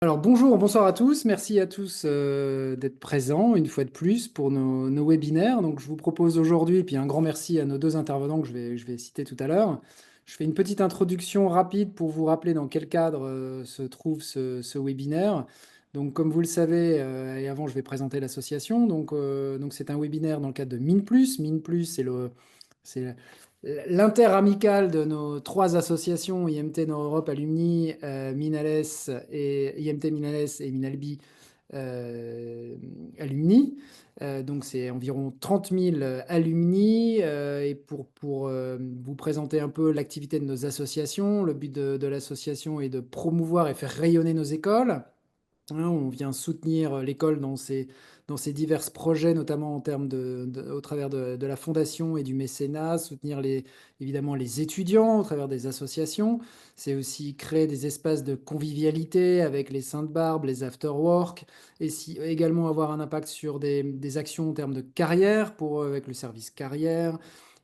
Alors bonjour, bonsoir à tous. Merci à tous d'être présents une fois de plus pour nos webinaires. Donc je vous propose aujourd'hui, et puis un grand merci à nos deux intervenants que je vais citer tout à l'heure. Je fais une petite introduction rapide pour vous rappeler dans quel cadre se trouve ce webinaire. Donc comme vous le savez, et avant je vais présenter l'association. Donc c'est un webinaire dans le cadre de MinPlus. MinPlus, c'est l'interamicale de nos trois associations, IMT Nord-Europe Alumni, Minales et IMT Minales et Minalbi euh, Alumni. Donc c'est environ 30 000 alumni. Et pour vous présenter un peu l'activité de nos associations, le but de l'association est de promouvoir et faire rayonner nos écoles. Hein, on vient soutenir l'école dans ses divers projets, notamment en termes au travers de la fondation et du mécénat, soutenir évidemment les étudiants au travers des associations. C'est aussi créer des espaces de convivialité avec les Saintes-Barbes, les after-work, et également avoir un impact sur des actions en termes de carrière avec le service carrière.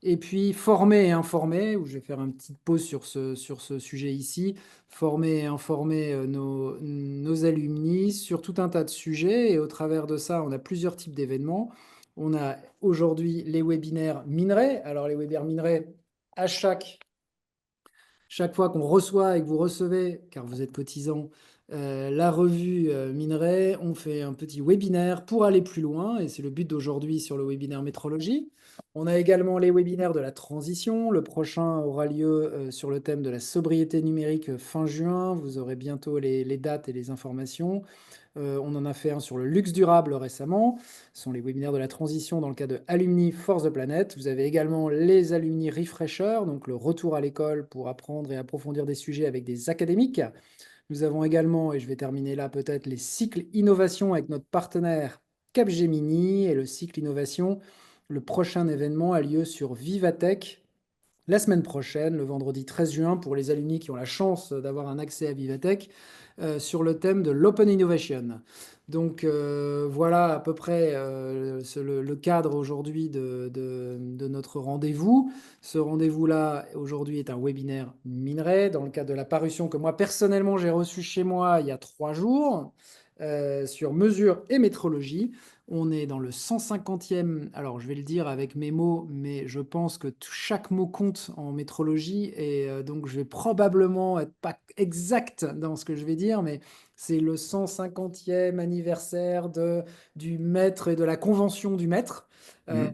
Et puis former et informer, où je vais faire une petite pause sur ce sujet ici, former et informer nos alumni sur tout un tas de sujets. Et au travers de ça, on a plusieurs types d'événements. On a aujourd'hui les webinaires minerais. Alors les webinaires minerais, à chaque fois qu'on reçoit et que vous recevez, car vous êtes cotisant, la revue Minerai, on fait un petit webinaire pour aller plus loin, et c'est le but d'aujourd'hui sur le webinaire métrologie. On a également les webinaires de la transition. Le prochain aura lieu sur le thème de la sobriété numérique fin juin. Vous aurez bientôt les dates et les informations. On en a fait un sur le luxe durable récemment. Ce sont les webinaires de la transition dans le cas de Alumni Force the Planet. Vous avez également les Alumni Refresher, donc le retour à l'école pour apprendre et approfondir des sujets avec des académiques. Nous avons également, et je vais terminer là peut-être, les cycles innovation avec notre partenaire Capgemini et le cycle innovation. Le prochain événement a lieu sur Vivatech la semaine prochaine, le vendredi 13 juin, pour les alumni qui ont la chance d'avoir un accès à Vivatech, sur le thème de l'Open Innovation. Donc voilà à peu près le cadre aujourd'hui de notre rendez-vous. Ce rendez-vous-là, aujourd'hui, est un webinaire minerai, dans le cadre de la parution que moi, personnellement, j'ai reçue chez moi il y a 3 jours, sur mesure et métrologie. On est dans le 150e, alors je vais le dire avec mes mots, mais je pense que chaque mot compte en métrologie et donc je vais probablement être pas exact dans ce que je vais dire, mais c'est le 150e anniversaire du maître et de la convention du maître. Euh,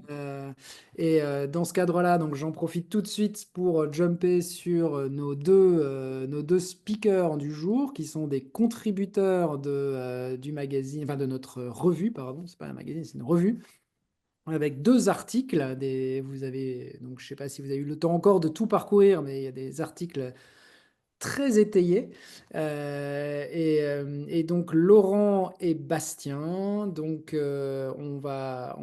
Mm. euh, dans ce cadre-là, donc j'en profite tout de suite pour jumper sur nos deux speakers du jour, qui sont des contributeurs du magazine, enfin de notre revue, pardon, c'est pas un magazine, c'est une revue, avec deux articles. Vous avez, donc je sais pas si vous avez eu le temps encore de tout parcourir, mais il y a des articles très étayé. Et donc Laurent et Bastien. Donc on va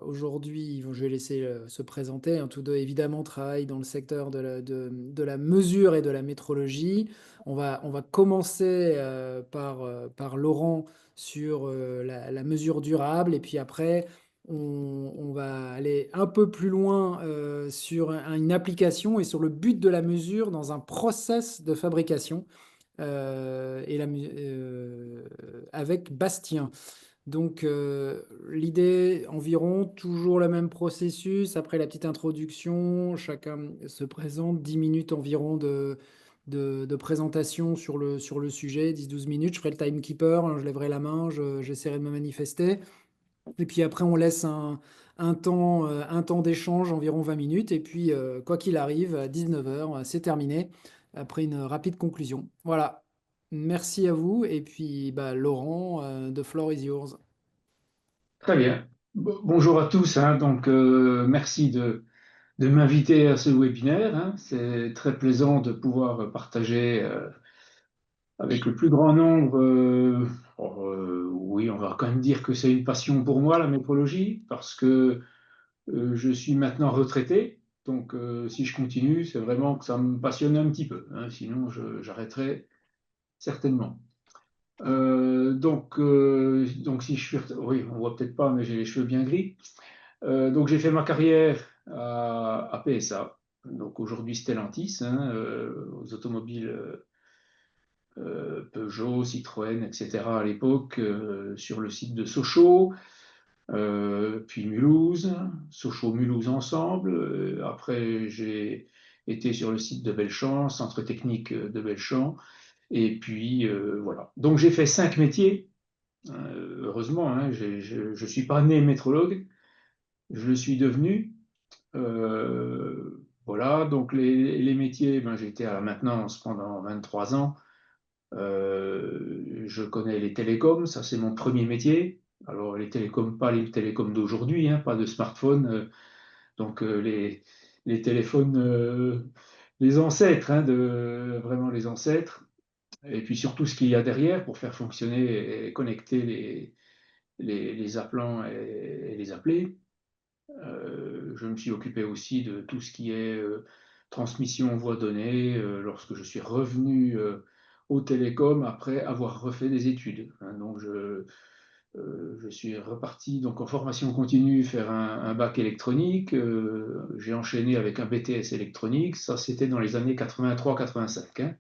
aujourd'hui, je vais laisser se présenter. Tous deux évidemment travaillent dans le secteur de la mesure et de la métrologie. On va commencer par Laurent sur la mesure durable, et puis après on va aller un peu plus loin sur une application et sur le but de la mesure dans un process de fabrication, avec Bastien. Donc l'idée, environ toujours le même processus. Après la petite introduction, chacun se présente, 10 minutes environ de présentation sur le sujet, 10-12 minutes. Je ferai le timekeeper, hein, je lèverai la main, j'essaierai de me manifester. Et puis après, on laisse un temps d'échange, environ 20 minutes. Et puis, quoi qu'il arrive, à 19 heures, c'est terminé, après une rapide conclusion. Voilà. Merci à vous. Et puis, bah, Laurent, the floor is yours. Très bien. Bonjour à tous, hein. Donc, merci de m'inviter à ce webinaire, hein. C'est très plaisant de pouvoir partager avec le plus grand nombre. Oui, on va quand même dire que c'est une passion pour moi, la métrologie, parce que je suis maintenant retraité. Donc, si je continue, c'est vraiment que ça me passionne un petit peu, hein. Sinon, j'arrêterai certainement. Donc si je suis, oui, on voit peut-être pas, mais j'ai les cheveux bien gris. Donc j'ai fait ma carrière à PSA, donc aujourd'hui Stellantis, hein, aux automobiles Peugeot, Citroën, etc. à l'époque, sur le site de Sochaux, puis Mulhouse, Sochaux-Mulhouse ensemble. Après, j'ai été sur le site de Belchamp, Centre technique de Belchamp. Et puis, voilà. Donc, j'ai fait 5 métiers. Heureusement, hein, je ne suis pas né métrologue, je le suis devenu. Voilà, donc les métiers, ben, j'ai été à la maintenance pendant 23 ans. Je connais les télécoms, ça c'est mon premier métier. Alors les télécoms, pas les télécoms d'aujourd'hui, hein, pas de smartphone. Donc les téléphones, les ancêtres, hein, vraiment les ancêtres. Et puis surtout ce qu'il y a derrière pour faire fonctionner et connecter les appelants et les appelés. Je me suis occupé aussi de tout ce qui est transmission voix donnée lorsque je suis revenu au télécom après avoir refait des études. Hein. Donc je suis reparti donc en formation continue faire un bac électronique. J'ai enchaîné avec un BTS électronique. Ça, c'était dans les années 83-85. Hein.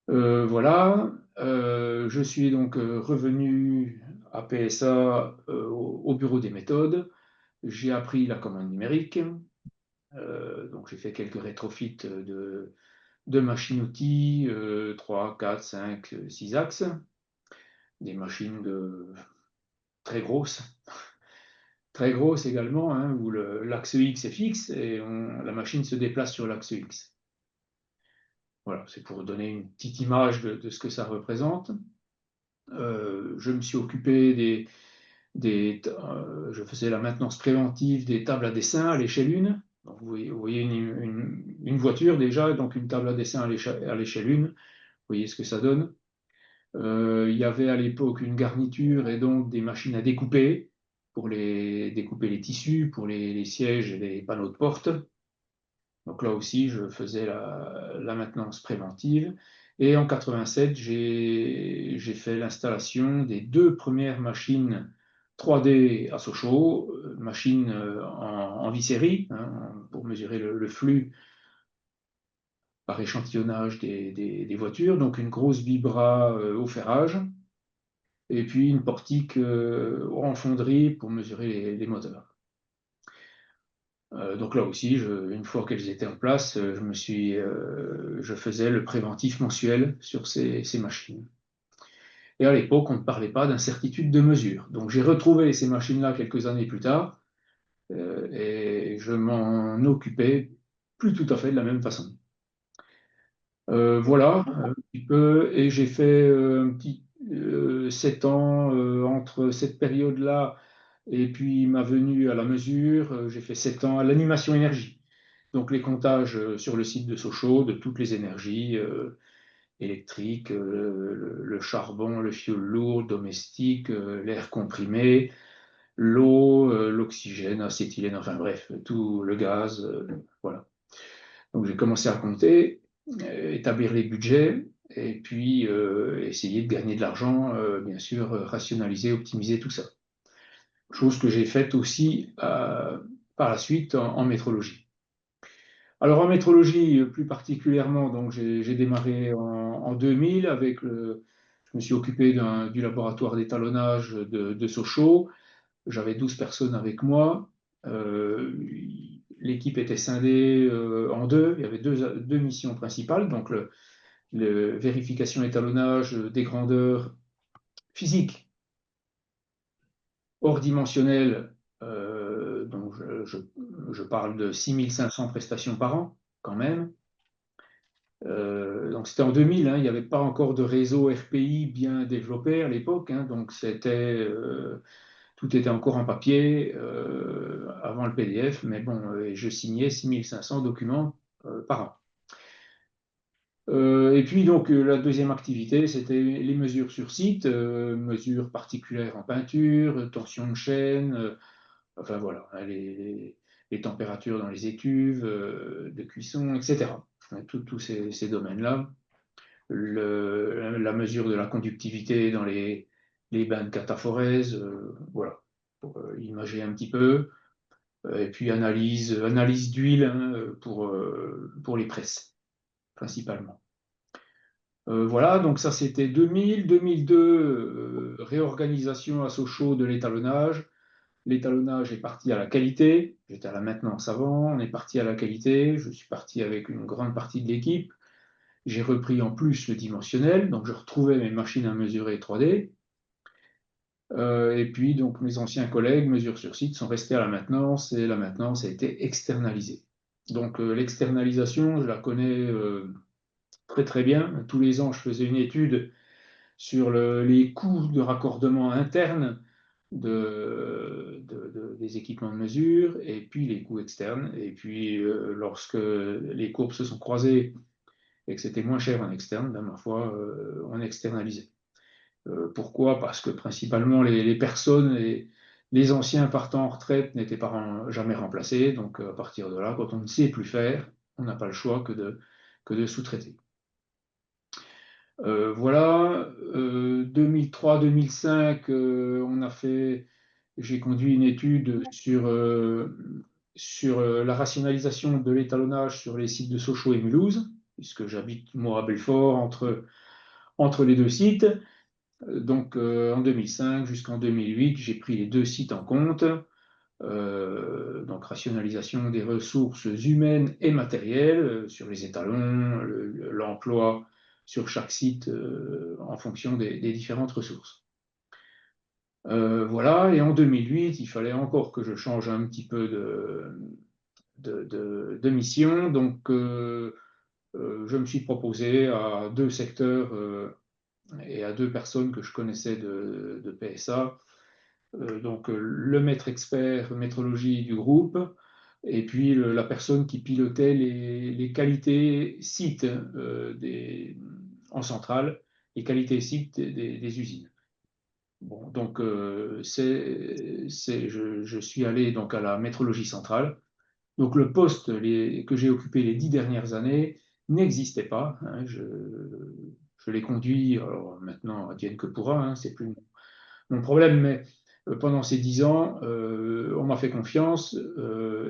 Voilà. Je suis donc revenu à PSA au bureau des méthodes. J'ai appris la commande numérique, donc j'ai fait quelques rétrofits de machines-outils, 3, 4, 5, 6 axes, des machines très grosses, très grosses également, hein, où l'axe X est fixe et la machine se déplace sur l'axe X. Voilà, c'est pour donner une petite image de ce que ça représente. Je me suis occupé je faisais la maintenance préventive des tables à dessin à l'échelle 1. Donc vous voyez une voiture déjà, donc une table à dessin à l'échelle 1. Vous voyez ce que ça donne. Il y avait à l'époque une garniture et donc des machines à découper pour découper les tissus, pour les sièges et les panneaux de porte. Donc là aussi, je faisais la maintenance préventive. Et en 87, j'ai fait l'installation des 2 premières machines 3D à Sochaux, machines en vis-série, hein, pour mesurer le flux par échantillonnage des voitures. Donc une grosse vibra au ferrage, et puis une portique en fonderie pour mesurer les moteurs. Donc là aussi, une fois qu'elles étaient en place, je faisais le préventif mensuel sur ces machines. Et à l'époque, on ne parlait pas d'incertitude de mesure. Donc j'ai retrouvé ces machines-là quelques années plus tard et je m'en occupais plus tout à fait de la même façon. Voilà, un petit peu. Et j'ai fait un petit 7 ans entre cette période-là et puis ma venue à la mesure. J'ai fait 7 ans à l'animation énergie. Donc les comptages sur le site de Sochaux de toutes les énergies électriques, le charbon, le fioul lourd, domestique, l'air comprimé, l'eau, l'oxygène, acétylène, enfin bref, tout le gaz, voilà. Donc j'ai commencé à compter, établir les budgets et puis essayer de gagner de l'argent, bien sûr, rationaliser, optimiser tout ça. Chose que j'ai faite aussi par la suite en métrologie. Alors en métrologie, plus particulièrement, donc j'ai démarré en 2000 je me suis occupé du laboratoire d'étalonnage de Sochaux. J'avais 12 personnes avec moi. Euh, L'équipe était scindée en deux. Il y avait deux missions principales. Donc le vérification étalonnage des grandeurs physiques hors dimensionnelles. Donc je parle de 6500 prestations par an quand même. Donc c'était en 2000, hein, il n'y avait pas encore de réseau RPI bien développé à l'époque, hein, donc tout était encore en papier avant le PDF, mais bon, je signais 6500 documents par an. Et puis donc la deuxième activité, c'était les mesures sur site, mesures particulières en peinture, tension de chaîne, enfin voilà, hein, les températures dans les écuves de cuisson, etc. Tous ces domaines-là. La mesure de la conductivité dans les bains de cataphorèse, voilà, pour imager un petit peu. Et puis analyse d'huile hein, pour les presses, principalement. Voilà, donc ça c'était 2000. 2002, réorganisation à Sochaux de l'étalonnage. L'étalonnage est parti à la qualité. J'étais à la maintenance avant, on est parti à la qualité. Je suis parti avec une grande partie de l'équipe. J'ai repris en plus le dimensionnel, donc je retrouvais mes machines à mesurer 3D. Et puis, donc, mes anciens collègues, mesure sur site, sont restés à la maintenance et la maintenance a été externalisée. Donc, l'externalisation, je la connais très très bien. Tous les ans, je faisais une étude sur les coûts de raccordement interne des équipements de mesure et puis les coûts externes. Et puis, lorsque les courbes se sont croisées et que c'était moins cher en externe, ben, ma foi, on externalisait. Pourquoi? Parce que principalement les personnes, les anciens partant en retraite n'étaient pas jamais remplacés. Donc à partir de là, quand on ne sait plus faire, on n'a pas le choix que de sous-traiter. Voilà, 2003-2005, j'ai conduit une étude sur la rationalisation de l'étalonnage sur les sites de Sochaux et Mulhouse, puisque j'habite moi à Belfort entre les deux sites. Donc en 2005 jusqu'en 2008, j'ai pris les deux sites en compte. Donc rationalisation des ressources humaines et matérielles sur les étalons, l'emploi sur chaque site en fonction des différentes ressources. Voilà, et en 2008, il fallait encore que je change un petit peu de mission. Donc je me suis proposé à deux secteurs et à deux personnes que je connaissais de PSA. Donc le maître expert métrologie du groupe et puis la personne qui pilotait les qualités sites en centrale, les qualités sites des usines. Bon, donc je suis allé donc à la métrologie centrale. Donc le poste que j'ai occupé les 10 dernières années n'existait pas, hein. Je l'ai conduit, alors maintenant, advienne que pourra, hein, c'est plus mon problème, mais pendant ces 10 ans, on m'a fait confiance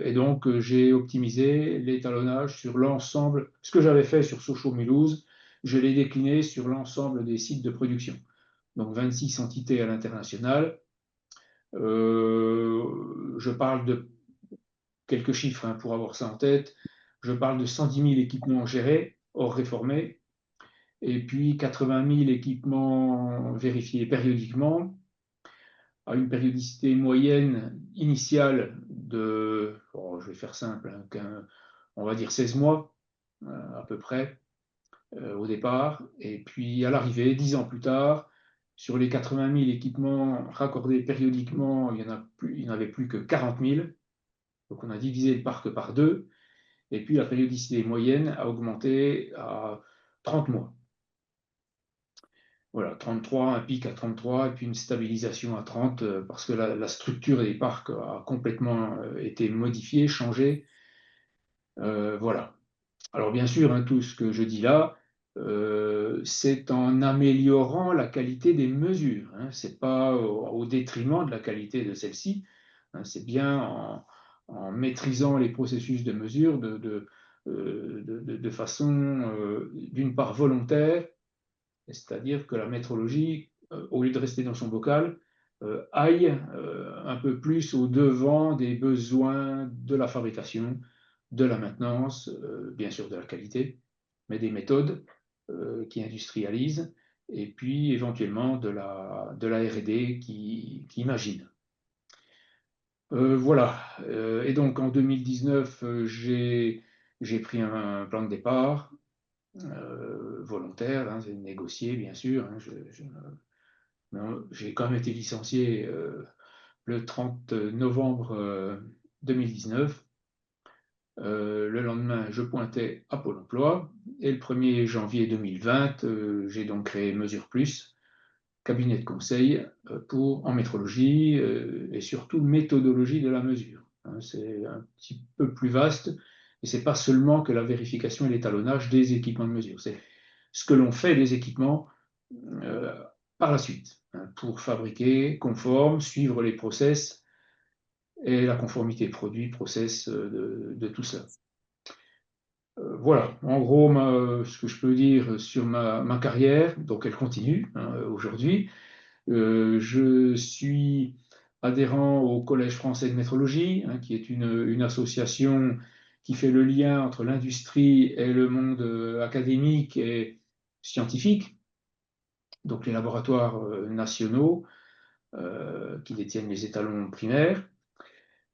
et donc j'ai optimisé l'étalonnage sur l'ensemble. Ce que j'avais fait sur Sochaux-Mulhouse, je l'ai décliné sur l'ensemble des sites de production. Donc 26 entités à l'international. Je parle de quelques chiffres hein, pour avoir ça en tête. Je parle de 110 000 équipements gérés, hors réformés, et puis 80 000 équipements vérifiés périodiquement, à une périodicité moyenne initiale de, oh, je vais faire simple, hein, on va dire 16 mois à peu près au départ, et puis à l'arrivée, 10 ans plus tard, sur les 80 000 équipements raccordés périodiquement, il n'y en avait plus que 40 000, donc on a divisé le parc par deux, et puis la périodicité moyenne a augmenté à 30 mois. Voilà, 33, un pic à 33, et puis une stabilisation à 30, parce que la structure des parcs a complètement été modifiée, changée. Voilà. Alors bien sûr, hein, tout ce que je dis là, c'est en améliorant la qualité des mesures. Hein. Ce n'est pas au détriment de la qualité de celle-ci. Hein, c'est bien en maîtrisant les processus de mesure de façon, d'une part, volontaire, c'est-à-dire que la métrologie, au lieu de rester dans son bocal, aille un peu plus au devant des besoins de la fabrication, de la maintenance, bien sûr de la qualité, mais des méthodes qui industrialisent, et puis éventuellement de la R&D qui imagine. Voilà. Et donc en 2019, j'ai pris un plan de départ volontaire, hein, c'est négocié bien sûr. Hein, j'ai quand même été licencié le 30 novembre 2019. Le lendemain, je pointais à Pôle emploi et le 1er janvier 2020, j'ai donc créé Mesure Plus, cabinet de conseil en métrologie et surtout méthodologie de la mesure. Hein, c'est un petit peu plus vaste et c'est pas seulement que la vérification et l'étalonnage des équipements de mesure, c'est ce que l'on fait des équipements euh, par la suite hein, pour fabriquer conforme, suivre les process et la conformité produit, process de tout cela. Voilà, en gros, ce que je peux dire sur ma carrière, donc elle continue hein, aujourd'hui. Je suis adhérent au Collège français de métrologie, hein, qui est une association qui fait le lien entre l'industrie et le monde académique et scientifique, donc les laboratoires nationaux qui détiennent les étalons primaires.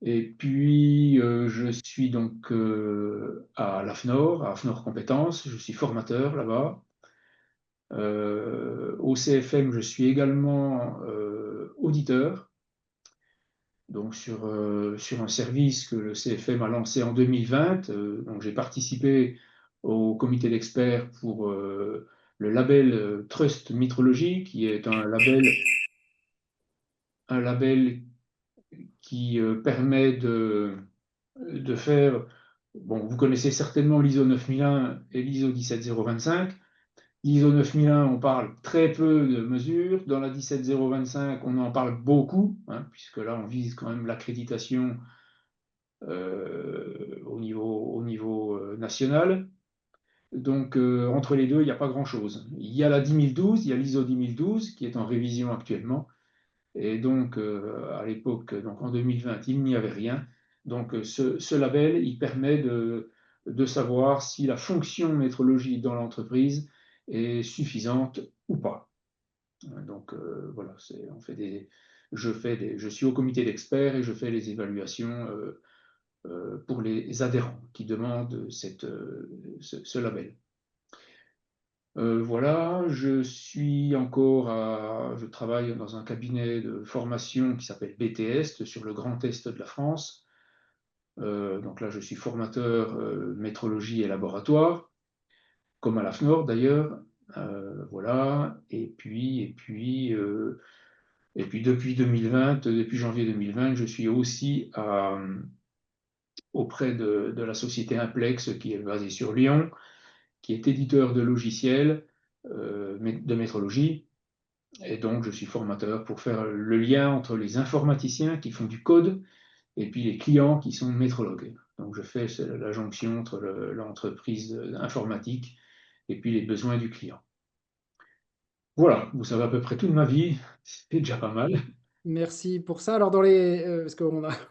Et puis, je suis donc à l'AFNOR, à AFNOR Compétences, je suis formateur là-bas. Au CFM, je suis également auditeur, donc sur un service que le CFM a lancé en 2020. Donc j'ai participé au comité d'experts pour le label Trust Métrologie, qui est un label qui permet de faire, bon, vous connaissez certainement l'ISO 9001 et l'ISO 17025. L'ISO 9001, on parle très peu de mesures. Dans la 17025, on en parle beaucoup, hein, puisque là, on vise quand même l'accréditation au niveau national. Donc, entre les deux, il n'y a pas grand-chose. Il y a la 10012, il y a l'ISO 10012 qui est en révision actuellement. Et donc, à l'époque, donc en 2020, il n'y avait rien. Donc, ce label, il permet de savoir si la fonction métrologie dans l'entreprise est suffisante ou pas. Donc, voilà, on fait je suis au comité d'experts et je fais les évaluations pour les adhérents qui demandent ce label. Voilà, je travaille dans un cabinet de formation qui s'appelle BTS sur le Grand Est de la France. Donc là, je suis formateur métrologie et laboratoire, comme à l'AFNOR d'ailleurs. Voilà, et puis depuis 2020, depuis janvier 2020, je suis aussi auprès de la société Implex qui est basée sur Lyon, qui est éditeur de logiciels de métrologie. Et donc, je suis formateur pour faire le lien entre les informaticiens qui font du code et puis les clients qui sont métrologues. Donc, je fais la jonction entre l'entreprise informatique et puis les besoins du client. Voilà, vous savez à peu près toute ma vie, c'est déjà pas mal. Merci pour ça. Alors, parce que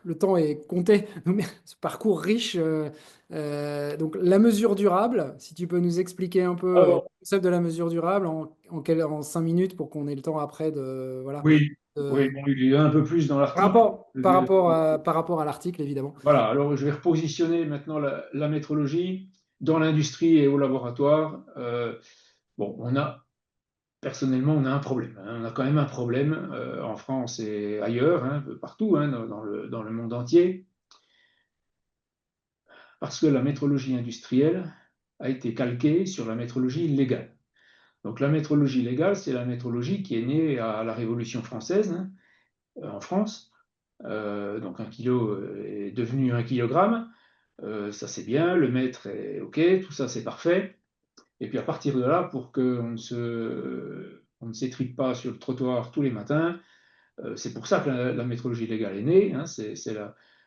le temps est compté, mais ce parcours riche. Donc, la mesure durable, si tu peux nous expliquer un peu le Alors, concept de la mesure durable en 5 minutes pour qu'on ait le temps après de, voilà, oui, oui, de- bon, il y a un peu plus dans l'article. par rapport à l'article, évidemment. Voilà, alors je vais repositionner maintenant la métrologie dans l'industrie et au laboratoire. Bon, personnellement, on a un problème, hein. On a quand même un problème en France et ailleurs, hein, un peu partout, hein, dans le monde entier, parce que la métrologie industrielle a été calquée sur la métrologie légale. Donc la métrologie légale, c'est la métrologie qui est née à la Révolution française, hein, en France. Donc 1 kilo est devenu 1 kilogramme. Ça c'est bien, le mètre est OK, tout ça c'est parfait. Et puis à partir de là, pour on ne s'étripe pas sur le trottoir tous les matins, c'est pour ça que la métrologie légale est née, hein, c'est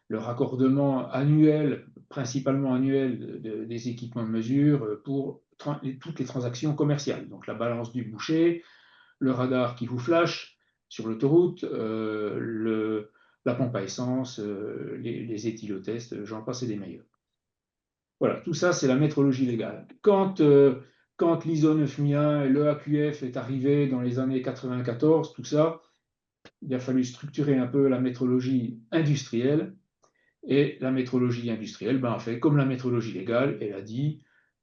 le raccordement annuel, principalement annuel, des équipements de mesure pour toutes les transactions commerciales. Donc la balance du boucher, le radar qui vous flash sur l'autoroute, la pompe à essence, les éthylotests, j'en passe et des meilleurs. Voilà, tout ça, c'est la métrologie légale. Quand l'ISO 9001 et le AQF est arrivé dans les années 94, tout ça, il a fallu structurer un peu la métrologie industrielle. Et la métrologie industrielle, ben, en fait, comme la métrologie légale, elle a dit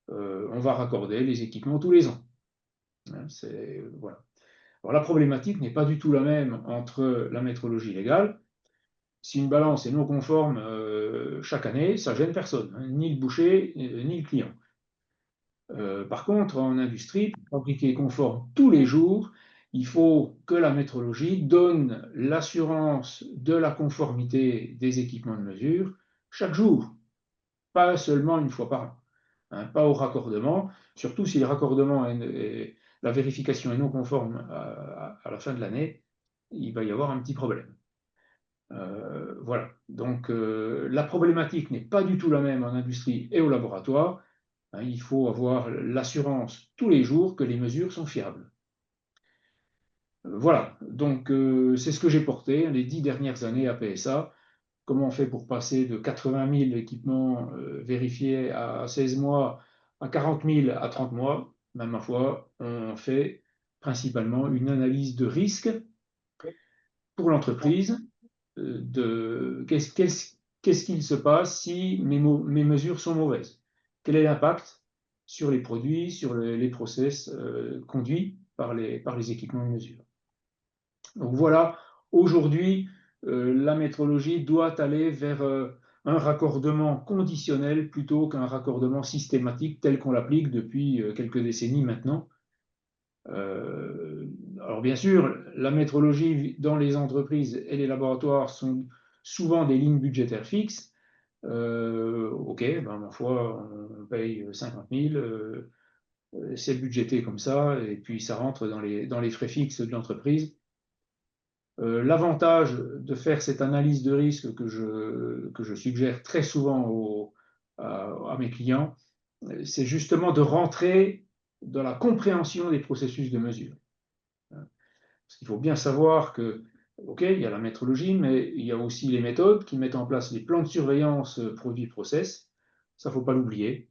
on va raccorder les équipements tous les ans. Hein, voilà. Alors, la problématique n'est pas du tout la même entre la métrologie légale. Si une balance est non conforme chaque année, ça gêne personne, hein, ni le boucher, ni le client. Par contre, en industrie, pour fabriquer conforme tous les jours, il faut que la métrologie donne l'assurance de la conformité des équipements de mesure chaque jour, pas seulement une fois par an, hein, pas au raccordement, surtout si le raccordement la vérification est non conforme à la fin de l'année, il va y avoir un petit problème. Voilà, donc la problématique n'est pas du tout la même en industrie et au laboratoire. Hein, il faut avoir l'assurance tous les jours que les mesures sont fiables. Voilà, donc c'est ce que j'ai porté les 10 dernières années à PSA. Comment on fait pour passer de 80 000 équipements vérifiés à 16 mois à 40 000 à 30 mois? Ben, ma foi, on fait principalement une analyse de risque pour l'entreprise, de qu'est-ce qu'il se passe si mes mesures sont mauvaises? Quel est l'impact sur les produits, sur les process conduits par les équipements de mesure? Donc voilà, aujourd'hui, la métrologie doit aller vers un raccordement conditionnel plutôt qu'un raccordement systématique tel qu'on l'applique depuis quelques décennies maintenant. Euh, alors bien sûr, la métrologie dans les entreprises et les laboratoires sont souvent des lignes budgétaires fixes. Ok, ben, ma foi, on paye 50 000, c'est budgété comme ça, et puis ça rentre dans les frais fixes de l'entreprise. L'avantage de faire cette analyse de risque que je suggère très souvent à mes clients, c'est justement de rentrer dans la compréhension des processus de mesure. Parce qu'il faut bien savoir que, OK, il y a la métrologie, mais il y a aussi les méthodes qui mettent en place les plans de surveillance produits-process. Ça, il ne faut pas l'oublier.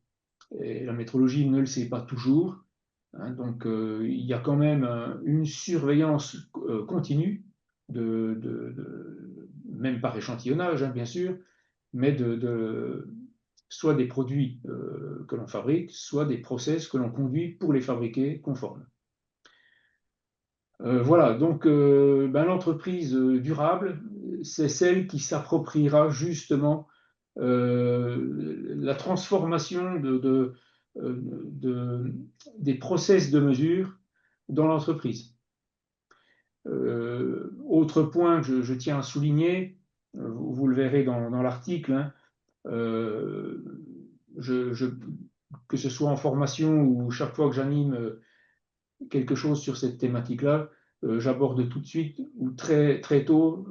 Et la métrologie ne le sait pas toujours. Hein, donc, il y a quand même une surveillance continue, même par échantillonnage, hein, bien sûr, mais soit des produits que l'on fabrique, soit des process que l'on conduit pour les fabriquer conformes. Voilà, donc ben, l'entreprise durable, c'est celle qui s'appropriera justement la transformation des process de mesure dans l'entreprise. Autre point que je tiens à souligner, vous le verrez dans l'article, hein, euh, que ce soit en formation ou chaque fois que j'anime quelque chose sur cette thématique-là, j'aborde tout de suite ou très, très tôt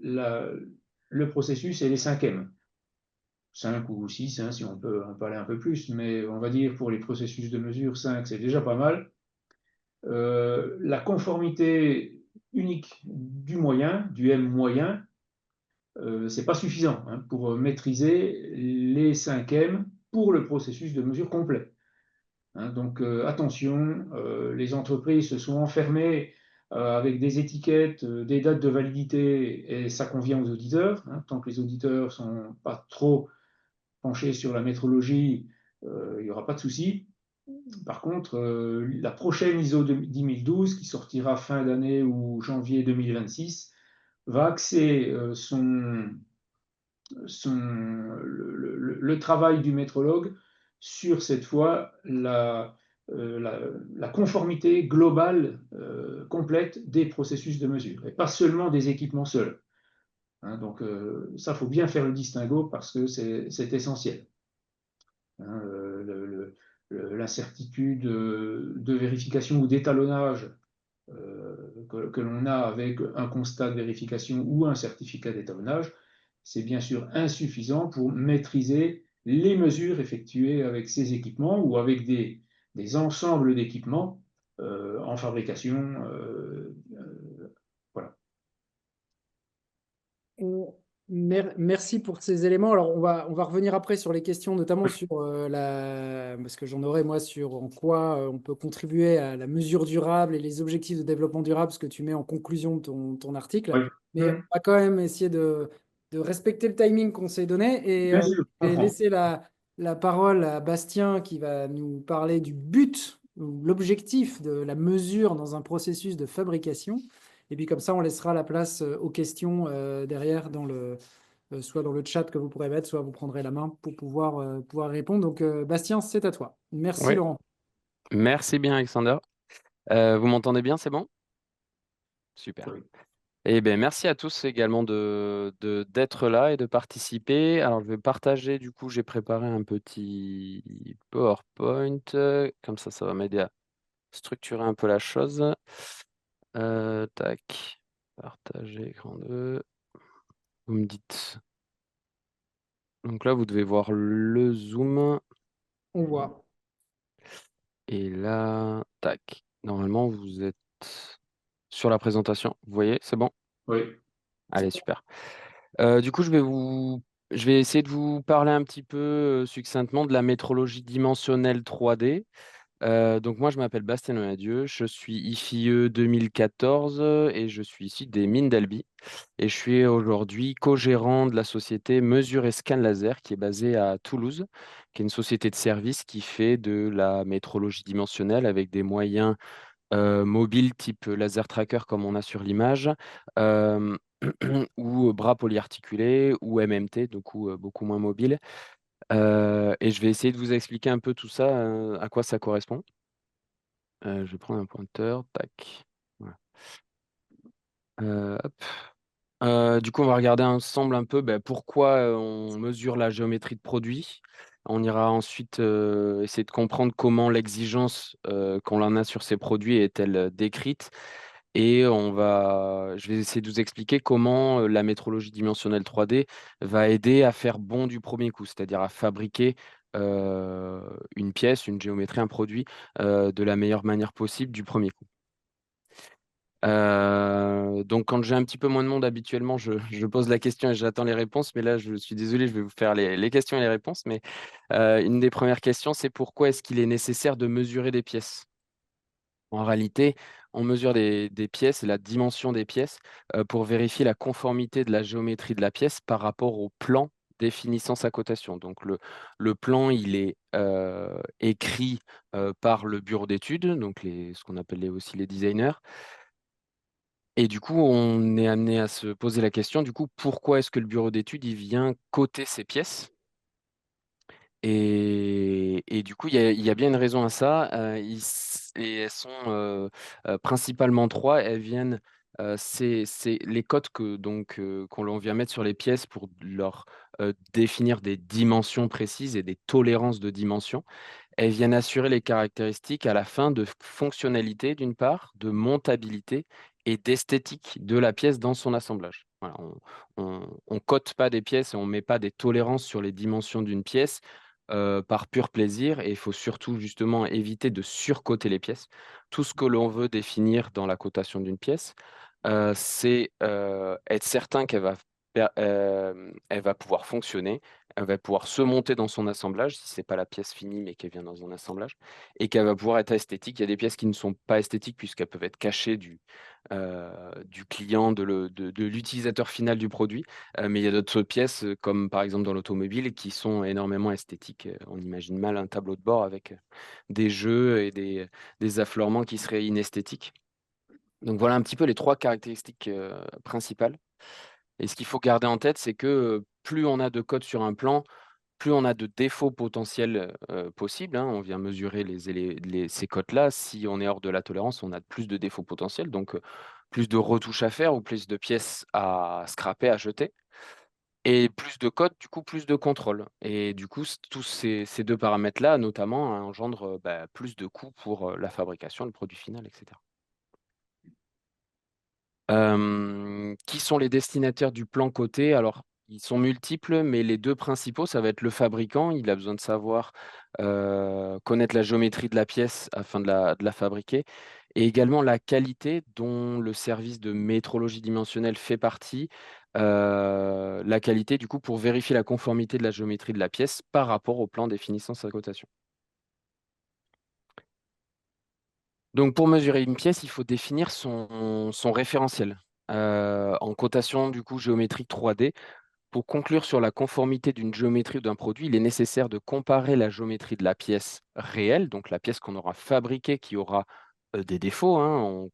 le processus et les 5M. 5 ou 6, hein, si on peut en parler un peu plus, mais on va dire pour les processus de mesure, 5, c'est déjà pas mal. La conformité unique du moyen, du M moyen, c'est pas suffisant hein, pour maîtriser les 5M pour le processus de mesure complet. Hein, donc attention, les entreprises se sont enfermées avec des étiquettes, des dates de validité, et ça convient aux auditeurs. Hein, tant que les auditeurs ne sont pas trop penchés sur la métrologie, il n'y aura pas de souci. Par contre, la prochaine ISO 10012, qui sortira fin d'année ou janvier 2026, va axer le travail du métrologue sur cette fois la conformité globale complète des processus de mesure, et pas seulement des équipements seuls. Hein, donc ça, il faut bien faire le distinguo parce que c'est essentiel. Hein, l'incertitude de vérification ou d'étalonnage que l'on a avec un constat de vérification ou un certificat d'étalonnage, c'est bien sûr insuffisant pour maîtriser les mesures effectuées avec ces équipements ou avec des ensembles d'équipements en fabrication. Voilà. Merci pour ces éléments. Alors, on va revenir après sur les questions, notamment sur parce que j'en aurai moi sur en quoi on peut contribuer à la mesure durable et les objectifs de développement durable, ce que tu mets en conclusion de ton article. Oui. Mais on va quand même essayer de respecter le timing qu'on s'est donné. Et Bien sûr, je je vais comprends. laisser la parole à Bastien qui va nous parler du but ou l'objectif de la mesure dans un processus de fabrication. Et puis comme ça, on laissera la place aux questions derrière, soit dans le chat que vous pourrez mettre, soit vous prendrez la main pour pouvoir répondre. Donc Bastien, c'est à toi. Merci Oui, Laurent. merci bien, Alexander. Vous m'entendez bien, c'est bon? Super. Oui. Eh bien, merci à tous également d'être là et de participer. Alors, je vais partager, du coup, j'ai préparé un petit PowerPoint. Comme ça va m'aider à structurer un peu la chose. Tac. Partager écran 2. Vous me dites. Donc là, vous devez voir le zoom. On vois. Et là, tac. Normalement, vous êtes sur la présentation. Vous voyez, c'est bon? Oui. Allez, super. Du coup, je vais essayer de vous parler un petit peu succinctement de la métrologie dimensionnelle 3D. Donc moi, je m'appelle Bastien Onadieu, je suis IFIE 2014 et je suis issu des mines d'Albi. Et je suis aujourd'hui co-gérant de la société Mesure et Scan Laser qui est basée à Toulouse, qui est une société de service qui fait de la métrologie dimensionnelle avec des moyens mobiles type laser tracker comme on a sur l'image, euh, ou bras polyarticulés, ou MMT, donc beaucoup moins mobile. Et je vais essayer de vous expliquer un peu tout ça, à quoi ça correspond. Je vais prendre un pointeur, tac. Voilà. Hop. Du coup, on va regarder ensemble un peu pourquoi on mesure la géométrie de produit. On ira ensuite essayer de comprendre comment l'exigence qu'on en a sur ces produits est-elle décrite. Et je vais essayer de vous expliquer comment la métrologie dimensionnelle 3D va aider à faire bon du premier coup, c'est-à-dire à fabriquer une pièce, une géométrie, un produit de la meilleure manière possible du premier coup. Donc, quand j'ai un petit peu moins de monde, habituellement, je pose la question et j'attends les réponses. Mais là, je suis désolé, je vais vous faire les questions et les réponses. Mais une des premières questions, c'est pourquoi est-ce qu'il est nécessaire de mesurer des pièces? En réalité, on mesure des pièces et la dimension des pièces pour vérifier la conformité de la géométrie de la pièce par rapport au plan définissant sa cotation. Donc, le plan, il est écrit par le bureau d'études, donc ce qu'on appelle aussi les designers. Et du coup, on est amené à se poser la question, du coup, pourquoi est-ce que le bureau d'études, il vient coter ces pièces? Et du coup, il y a bien une raison à ça. Et elles sont principalement trois. Elles viennent, c'est les cotes qu'on vient mettre sur les pièces pour leur définir des dimensions précises et des tolérances de dimensions. Elles viennent assurer les caractéristiques à la fin de fonctionnalité d'une part, de montabilité et d'esthétique de la pièce dans son assemblage. Voilà, on cote pas des pièces et on met pas des tolérances sur les dimensions d'une pièce par pur plaisir, et il faut surtout justement éviter de surcoter les pièces. Tout ce que l'on veut définir dans la cotation d'une pièce, c'est être certain elle va pouvoir fonctionner, elle va pouvoir se monter dans son assemblage, si ce n'est pas la pièce finie, mais qu'elle vient dans un assemblage, et qu'elle va pouvoir être esthétique. Il y a des pièces qui ne sont pas esthétiques puisqu'elles peuvent être cachées du client, de l'utilisateur final du produit. Mais il y a d'autres pièces, comme par exemple dans l'automobile, qui sont énormément esthétiques. On imagine mal un tableau de bord avec des jeux et des affleurements qui seraient inesthétiques. Donc voilà un petit peu les trois caractéristiques principales. Et ce qu'il faut garder en tête, c'est que plus on a de codes sur un plan, plus on a de défauts potentiels possibles, hein. On vient mesurer ces cotes-là. Si on est hors de la tolérance, on a plus de défauts potentiels, donc plus de retouches à faire ou plus de pièces à scraper, à jeter. Et plus de codes, du coup, plus de contrôle. Et du coup, tous ces deux paramètres-là, notamment, engendrent plus de coûts pour la fabrication, le produit final, etc. Qui sont les destinataires du plan coté? Alors, ils sont multiples, mais les deux principaux, ça va être le fabricant. Il a besoin de savoir connaître la géométrie de la pièce afin de la fabriquer, et également la qualité dont le service de métrologie dimensionnelle fait partie. La qualité, du coup, pour vérifier la conformité de la géométrie de la pièce par rapport au plan définissant sa cotation. Donc, pour mesurer une pièce, il faut définir son référentiel en cotation du coup géométrique 3D. Pour conclure sur la conformité d'une géométrie ou d'un produit, il est nécessaire de comparer la géométrie de la pièce réelle, donc la pièce qu'on aura fabriquée qui aura des défauts, hein.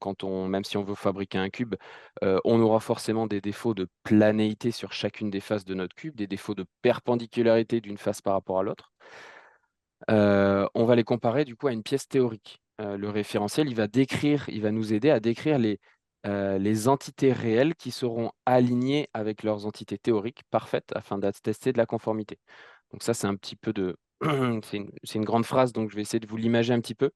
Même si on veut fabriquer un cube, on aura forcément des défauts de planéité sur chacune des faces de notre cube, des défauts de perpendicularité d'une face par rapport à l'autre. On va les comparer du coup à une pièce théorique. Le référentiel, il va nous aider à décrire les entités réelles qui seront alignées avec leurs entités théoriques parfaites afin d'attester de la conformité. Donc ça, c'est un petit peu de... c'est une grande phrase, donc je vais essayer de vous l'imager un petit peu.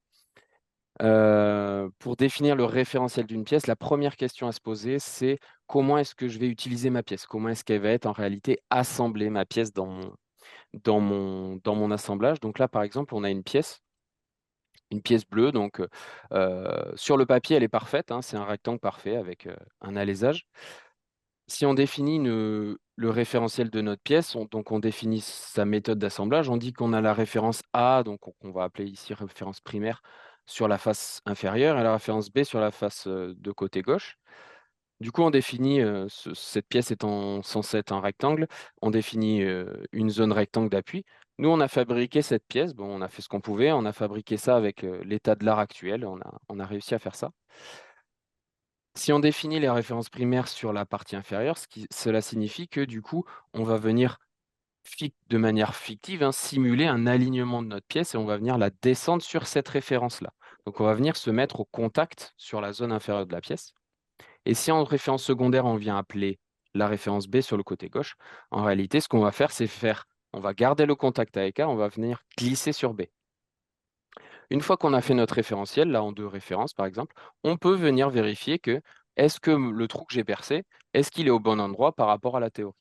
Pour définir le référentiel d'une pièce, la première question à se poser, c'est comment est-ce que je vais utiliser ma pièce? Comment est-ce qu'elle va être en réalité assemblée, ma pièce, dans mon assemblage. Donc là, par exemple, on a une pièce bleue. Donc, sur le papier, elle est parfaite, hein, c'est un rectangle parfait avec un alésage. Si on définit le référentiel de notre pièce, donc on définit sa méthode d'assemblage, on dit qu'on a la référence A, donc on va appeler ici référence primaire, sur la face inférieure et la référence B sur la face de côté gauche. Du coup, on définit, cette pièce étant censée être un rectangle, on définit une zone rectangle d'appui. Nous, on a fabriqué cette pièce, bon, on a fait ce qu'on pouvait, on a fabriqué ça avec l'état de l'art actuel, on a réussi à faire ça. Si on définit les références primaires sur la partie inférieure, cela signifie que du coup, on va venir de manière fictive, hein, simuler un alignement de notre pièce et on va venir la descendre sur cette référence-là. Donc on va venir se mettre au contact sur la zone inférieure de la pièce. Et si en référence secondaire, on vient appeler la référence B sur le côté gauche, en réalité, ce qu'on va faire, on va garder le contact avec A, on va venir glisser sur B. Une fois qu'on a fait notre référentiel, là en 2 références par exemple, on peut venir vérifier que est-ce que le trou que j'ai percé, est-ce qu'il est au bon endroit par rapport à la théorie?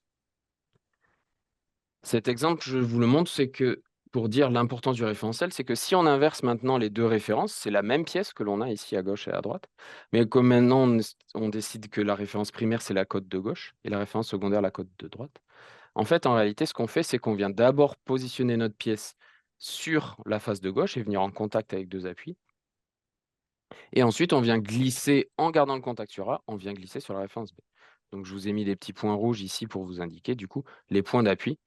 Cet exemple, je vous le montre, c'est que pour dire l'importance du référentiel, c'est que si on inverse maintenant les 2 références, c'est la même pièce que l'on a ici à gauche et à droite, mais comme maintenant on décide que la référence primaire, c'est la cote de gauche et la référence secondaire, la cote de droite. En fait, en réalité, ce qu'on fait, c'est qu'on vient d'abord positionner notre pièce sur la face de gauche et venir en contact avec 2 appuis. Et ensuite, on vient glisser, en gardant le contact sur A, on vient glisser sur la référence B. Donc, je vous ai mis des petits points rouges ici pour vous indiquer, du coup, les points d'appui.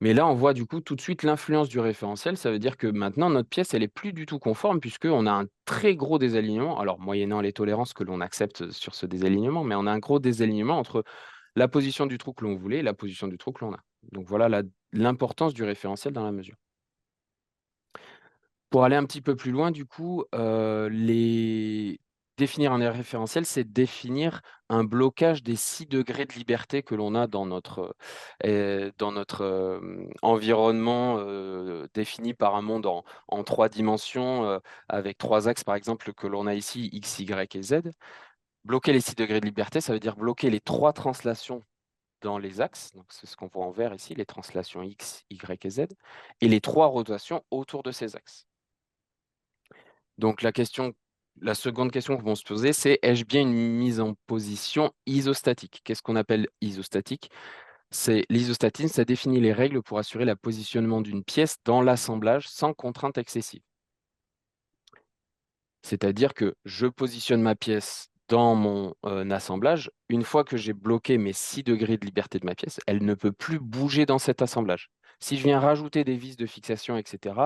Mais là, on voit du coup tout de suite l'influence du référentiel. Ça veut dire que maintenant, notre pièce, elle est plus du tout conforme puisqu'on a un très gros désalignement. Alors, moyennant les tolérances que l'on accepte sur ce désalignement, mais on a un gros désalignement entre la position du trou que l'on voulait et la position du trou que l'on a. Donc, voilà l'importance du référentiel dans la mesure. Pour aller un petit peu plus loin, du coup, définir un référentiel, c'est définir un blocage des 6 degrés de liberté que l'on a dans notre, environnement, défini par un monde en 3 dimensions, avec 3 axes, par exemple, que l'on a ici, X, Y et Z. Bloquer les 6 degrés de liberté, ça veut dire bloquer les 3 translations dans les axes, donc c'est ce qu'on voit en vert ici, les translations X, Y et Z, et les 3 rotations autour de ces axes. Donc la seconde question que vont se poser, c'est: ai-je bien une mise en position isostatique? Qu'est-ce qu'on appelle isostatique? L'isostatisme, ça définit les règles pour assurer le positionnement d'une pièce dans l'assemblage sans contrainte excessive. C'est-à-dire que je positionne ma pièce dans mon assemblage. Une fois que j'ai bloqué mes 6 degrés de liberté de ma pièce, elle ne peut plus bouger dans cet assemblage. Si je viens rajouter des vis de fixation, etc.,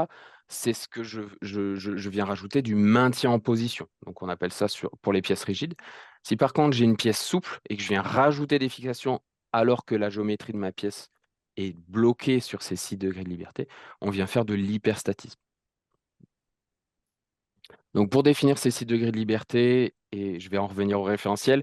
c'est ce que je viens rajouter du maintien en position. Donc on appelle ça pour les pièces rigides. Si par contre j'ai une pièce souple et que je viens rajouter des fixations alors que la géométrie de ma pièce est bloquée sur ces 6 degrés de liberté, on vient faire de l'hyperstatisme. Donc pour définir ces 6 degrés de liberté, et je vais en revenir au référentiel,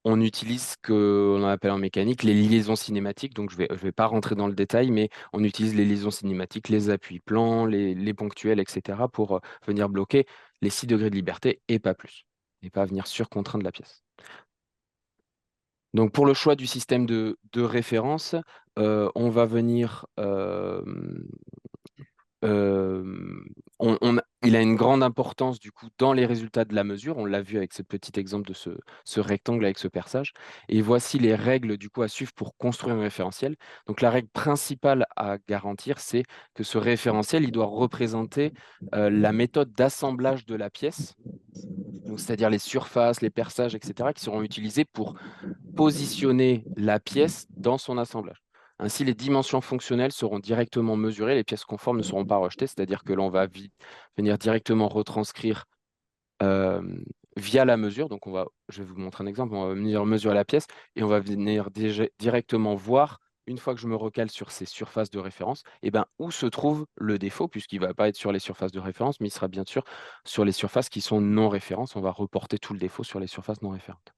on utilise ce qu'on appelle en mécanique les liaisons cinématiques. Donc je vais pas rentrer dans le détail, mais on utilise les liaisons cinématiques, les appuis plans, les ponctuels, etc. pour venir bloquer les 6 degrés de liberté et pas plus, et pas venir surcontraindre la pièce. Donc pour le choix du système de référence, on va venir il a une grande importance du coup dans les résultats de la mesure. On l'a vu avec ce petit exemple de ce rectangle avec ce perçage. Et voici les règles du coup à suivre pour construire un référentiel. Donc la règle principale à garantir, c'est que ce référentiel, il doit représenter la méthode d'assemblage de la pièce. Donc c'est-à-dire les surfaces, les perçages, etc., qui seront utilisés pour positionner la pièce dans son assemblage. Ainsi, les dimensions fonctionnelles seront directement mesurées, les pièces conformes ne seront pas rejetées, c'est-à-dire que l'on va venir directement retranscrire via la mesure. Donc, je vais vous montrer un exemple, on va venir mesurer la pièce et on va venir directement voir, une fois que je me recale sur ces surfaces de référence, où se trouve le défaut, puisqu'il ne va pas être sur les surfaces de référence, mais il sera bien sûr sur les surfaces qui sont non références. On va reporter tout le défaut sur les surfaces non référentes.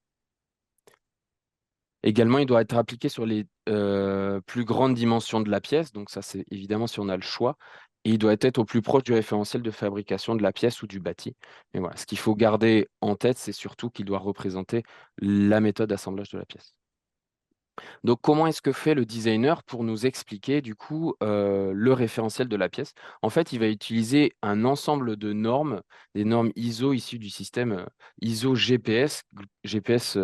Également, il doit être appliqué sur les plus grandes dimensions de la pièce. Donc ça, c'est évidemment si on a le choix. Et il doit être au plus proche du référentiel de fabrication de la pièce ou du bâti. Mais voilà, ce qu'il faut garder en tête, c'est surtout qu'il doit représenter la méthode d'assemblage de la pièce. Donc, comment est-ce que fait le designer pour nous expliquer du coup le référentiel de la pièce? En fait, il va utiliser un ensemble de normes, des normes ISO issues du système ISO GPS, GPS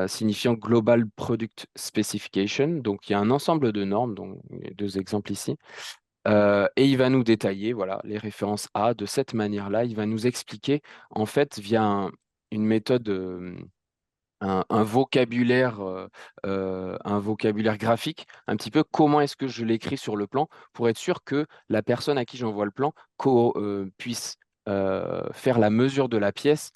signifiant Global Product Specification. Donc, il y a un ensemble de normes, donc il y a 2 exemples ici. Et il va nous détailler voilà, les références A de cette manière-là. Il va nous expliquer, en fait, via une méthode, un vocabulaire graphique, un petit peu comment est-ce que je l'écris sur le plan pour être sûr que la personne à qui j'envoie le plan puisse faire la mesure de la pièce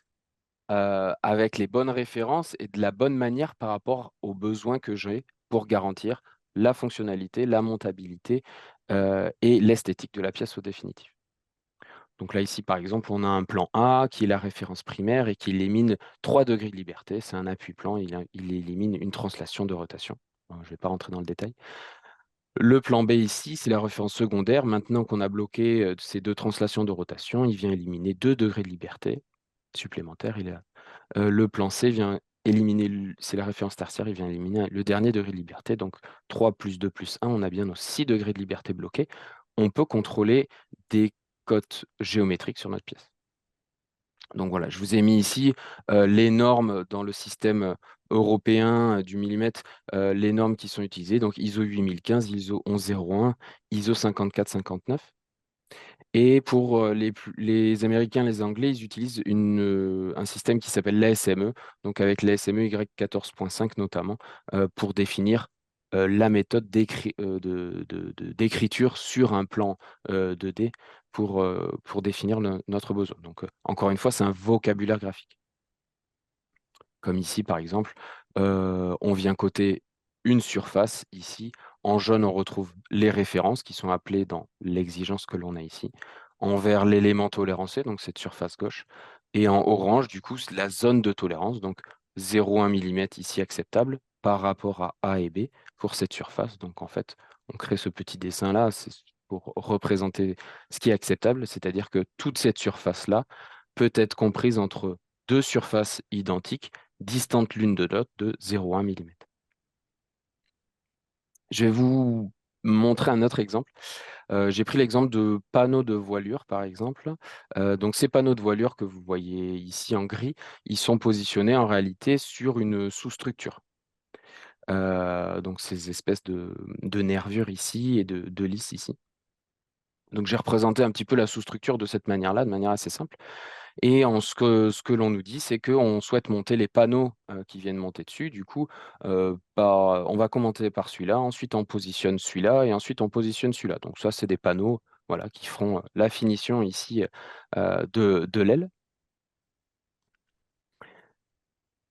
avec les bonnes références et de la bonne manière par rapport aux besoins que j'ai pour garantir la fonctionnalité, la montabilité et l'esthétique de la pièce au définitif. Donc là, ici, par exemple, on a un plan A qui est la référence primaire et qui élimine 3 degrés de liberté. C'est un appui-plan, il élimine une translation de rotation. Je ne vais pas rentrer dans le détail. Le plan B ici, c'est la référence secondaire. Maintenant qu'on a bloqué ces 2 translations de rotation, il vient éliminer 2 degrés de liberté supplémentaires. Le plan C vient éliminer, c'est la référence tertiaire, il vient éliminer le dernier degré de liberté. Donc 3 plus 2 plus 1, on a bien nos 6 degrés de liberté bloqués. On peut contrôler des cotes géométriques sur notre pièce. Donc voilà, je vous ai mis ici les normes dans le système européen du millimètre, les normes qui sont utilisées, donc ISO 8015, ISO 1101, ISO 5459. Et pour les Américains, les Anglais, ils utilisent un système qui s'appelle l'ASME, donc avec l'ASME Y14.5 notamment, pour définir la méthode d'écriture sur un plan 2D pour définir notre besoin. Donc, encore une fois, c'est un vocabulaire graphique. Comme ici, par exemple, on vient coter une surface ici. En jaune, on retrouve les références qui sont appelées dans l'exigence que l'on a ici. En vert, l'élément tolérancé, donc cette surface gauche. Et en orange, du coup, c'est la zone de tolérance, donc 0,1 mm ici acceptable par rapport à A et B pour cette surface. Donc en fait, on crée ce petit dessin-là, c'est pour représenter ce qui est acceptable, c'est-à-dire que toute cette surface-là peut être comprise entre deux surfaces identiques distantes l'une de l'autre de 0,1 mm. Je vais vous montrer un autre exemple. J'ai pris l'exemple de panneaux de voilure, par exemple. Donc, ces panneaux de voilure que vous voyez ici en gris, ils sont positionnés en réalité sur une sous-structure. Donc, ces espèces de nervures ici et de lisses ici. Donc, j'ai représenté un petit peu la sous-structure de cette manière-là, de manière assez simple. Et ce que l'on nous dit, c'est qu'on souhaite monter les panneaux qui viennent monter dessus. Du coup, on va commencer par celui-là, ensuite on positionne celui-là, et ensuite on positionne celui-là. Donc ça, c'est des panneaux voilà, qui feront la finition ici de l'aile.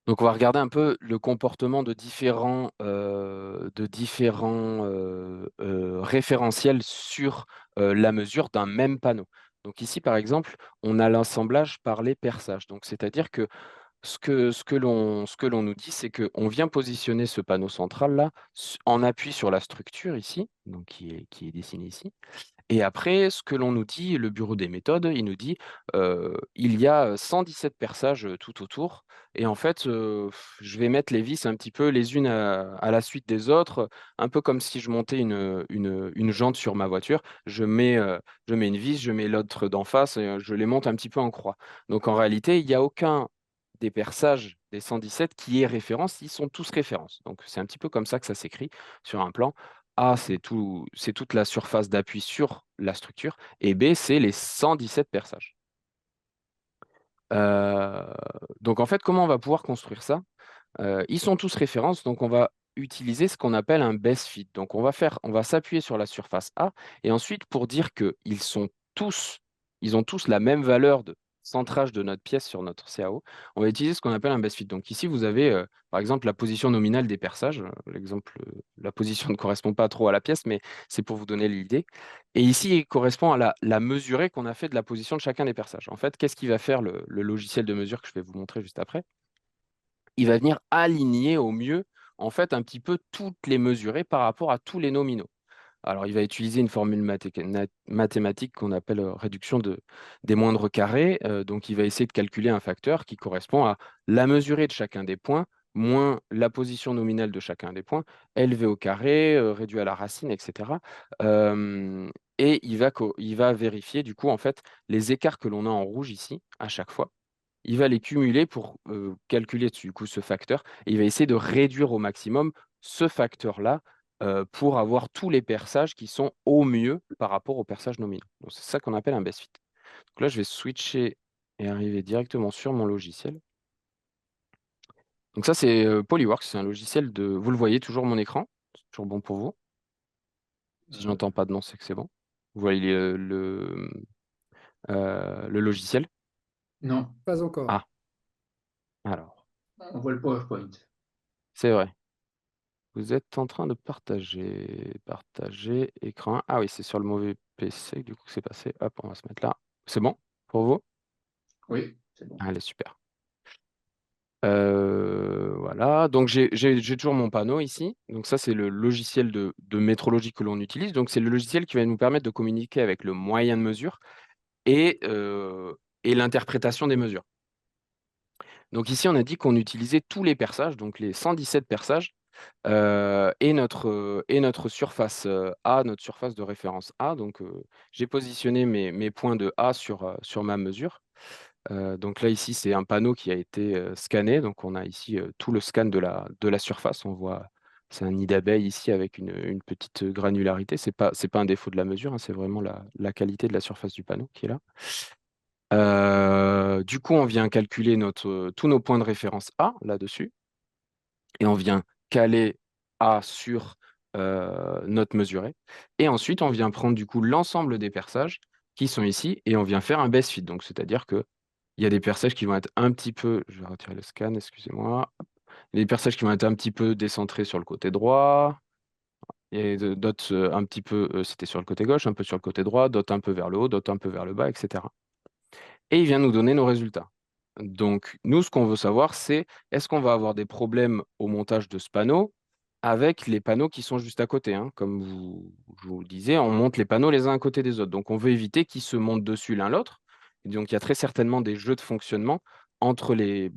Donc on va regarder un peu le comportement de différents référentiels sur la mesure d'un même panneau. Donc ici, par exemple, on a l'assemblage par les perçages. Donc c'est-à-dire que ce que l'on nous dit, c'est qu'on vient positionner ce panneau central-là en appui sur la structure ici, donc qui est dessinée ici. Et après, ce que l'on nous dit, le bureau des méthodes, il nous dit il y a 117 perçages tout autour. Et en fait, je vais mettre les vis un petit peu les unes à la suite des autres, un peu comme si je montais une jante sur ma voiture. Je mets une vis, je mets l'autre d'en face et je les monte un petit peu en croix. Donc en réalité, il n'y a aucun des perçages des 117 qui est référence, ils sont tous références. Donc c'est un petit peu comme ça que ça s'écrit sur un plan. A, c'est toute la surface d'appui sur la structure, et B, c'est les 117 perçages. Donc en fait, comment on va pouvoir construire ça? Ils sont tous références, donc on va utiliser ce qu'on appelle un best fit. Donc on va s'appuyer sur la surface A, et ensuite pour dire ils ont tous la même valeur de centrage de notre pièce sur notre CAO, on va utiliser ce qu'on appelle un best fit. Donc ici, vous avez par exemple la position nominale des perçages. L'exemple, la position ne correspond pas trop à la pièce, mais c'est pour vous donner l'idée. Et ici, il correspond à la mesurée qu'on a fait de la position de chacun des perçages. En fait, qu'est-ce qu'il va faire le logiciel de mesure que je vais vous montrer juste après? Il va venir aligner au mieux, en fait, un petit peu toutes les mesurées par rapport à tous les nominaux. Alors, il va utiliser une formule mathématique qu'on appelle réduction des moindres carrés. Donc, il va essayer de calculer un facteur qui correspond à la mesurée de chacun des points moins la position nominale de chacun des points, élevé au carré, réduit à la racine, etc. Et il va vérifier, du coup, en fait, les écarts que l'on a en rouge ici, à chaque fois. Il va les cumuler pour calculer, du coup, ce facteur. Et il va essayer de réduire au maximum ce facteur-là pour avoir tous les perçages qui sont au mieux par rapport aux perçages nominaux. Donc, c'est ça qu'on appelle un best fit. Donc là, je vais switcher et arriver directement sur mon logiciel. Donc ça, c'est Polyworks, c'est un logiciel de... Vous le voyez toujours mon écran? C'est toujours bon pour vous? Si je n'entends pas de nom, c'est que c'est bon. Vous voyez le logiciel? Non, Pas encore. Ah, alors, on voit le PowerPoint. c'est vrai. Vous êtes en train de partager écran. Ah oui, c'est sur le mauvais PC, du coup, c'est passé. Hop, on va se mettre là. C'est bon pour vous? Oui, c'est bon. Allez, super. Voilà, donc j'ai toujours mon panneau ici. Donc ça, c'est le logiciel de métrologie que l'on utilise. Donc c'est le logiciel qui va nous permettre de communiquer avec le moyen de mesure et, et l'interprétation des mesures. Donc ici, on a dit qu'on utilisait tous les perçages, donc les 117 perçages, et notre surface A, notre surface de référence A. Donc j'ai positionné mes points de A sur ma mesure. Donc là, ici, c'est un panneau qui a été scanné. Donc on a ici tout le scan de la surface. On voit, c'est un nid d'abeille ici avec une petite granularité. C'est pas un défaut de la mesure, hein, c'est vraiment la qualité de la surface du panneau qui est là. Du coup, on vient calculer tous nos points de référence A là-dessus. Et on vient caler A sur notre mesuré. Et ensuite, on vient prendre du coup l'ensemble des perçages qui sont ici et on vient faire un best fit. Donc, c'est-à-dire que il y a des perçages qui vont être un petit peu, je vais retirer le scan, excusez-moi. Il y a des perçages qui vont être un petit peu décentrés sur le côté droit, et d'autres un petit peu, c'était sur le côté gauche, un peu sur le côté droit, d'autres un peu vers le haut, d'autres un peu vers le bas, etc. Et il vient nous donner nos résultats. Donc, nous, ce qu'on veut savoir, c'est est-ce qu'on va avoir des problèmes au montage de ce panneau avec les panneaux qui sont juste à côté, hein. Comme je vous le disais, on monte les panneaux les uns à côté des autres. Donc, on veut éviter qu'ils se montent dessus l'un l'autre. Et donc, il y a très certainement des jeux de fonctionnement entre les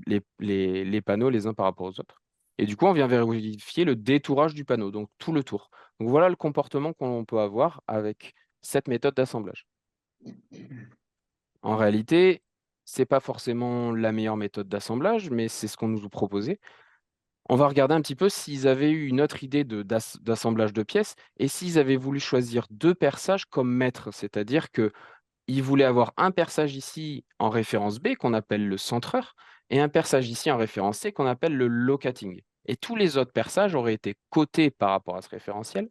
panneaux les uns par rapport aux autres. Et du coup, on vient vérifier le détourage du panneau, donc tout le tour. Donc, voilà le comportement qu'on peut avoir avec cette méthode d'assemblage. En réalité, c'est pas forcément la meilleure méthode d'assemblage, mais c'est ce qu'on nous proposait. On va regarder un petit peu s'ils avaient eu une autre idée d'assemblage de pièces et s'ils avaient voulu choisir deux perçages comme maître, c'est-à-dire qu'ils voulaient avoir un perçage ici en référence B qu'on appelle le centreur et un perçage ici en référence C qu'on appelle le locating. Et tous les autres perçages auraient été cotés par rapport à ce référentiel,